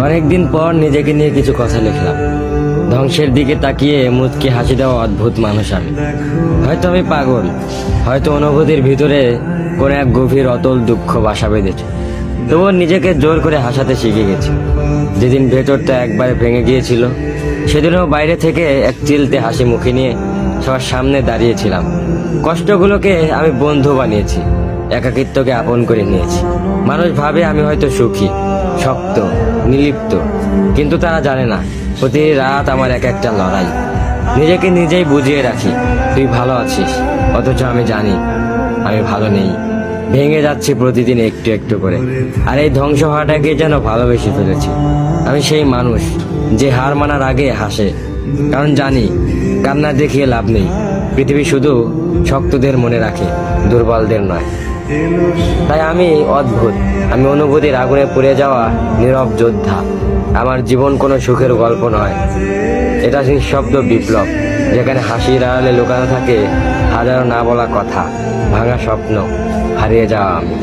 অনেকদিন পর নিজেকে নিয়ে কিছু কথা লিখলাম। ধ্বংসের দিকে তাকিয়ে মুচকি হাসি দেওয়া অদ্ভুত মানুষ আমি। হয়তো আমি পাগল, হয়তো অনুভূতির ভিতরে কোনো এক গভীর অতল দুঃখ বাসা বেঁধেছে। তবুও নিজেকে জোর করে হাসাতে শিখে গেছি। যেদিন ভেতরটা একবারে ভেঙে গিয়েছিল, সেদিনও বাইরে থেকে এক চিলতে হাসি মুখে নিয়ে সবার সামনে দাঁড়িয়েছিলাম। কষ্টগুলোকে আমি বন্ধু বানিয়েছি, একাকিত্বকে আপন করে নিয়েছি। মানুষ ভাবে আমি হয়তো সুখী, শক্ত, নির্লিপ্ত, কিন্তু তারা জানে না প্রতি রাত আমার এক একটা লড়াই। নিজেকে নিজেই বুঝিয়ে রাখি তুই ভালো আছিস, অথচ আমি জানি আমি ভালো নেই। ভেঙে যাচ্ছি প্রতিদিন একটু একটু করে, আর এই ধ্বংস হওয়াটাকে যেন ভালোবেসে ফেলেছি। আমি সেই মানুষ যে হার মানার আগে হাসে, কারণ জানি কান্না দেখিয়ে লাভ নেই। পৃথিবী শুধু শক্তদের মনে রাখে, দুর্বলদের নয়। তাই আমি অদ্ভুত, আমি অনুভূতির আগুনে পুড়ে যাওয়া নীরব যোদ্ধা। আমার জীবন কোনো সুখের গল্প নয়, এটা নিঃশব্দ বিপ্লব, যেখানে হাসির আড়ালে লুকানো থাকে হাজারো না বলা কথা, ভাঙা স্বপ্ন, হারিয়ে যাওয়া আমি।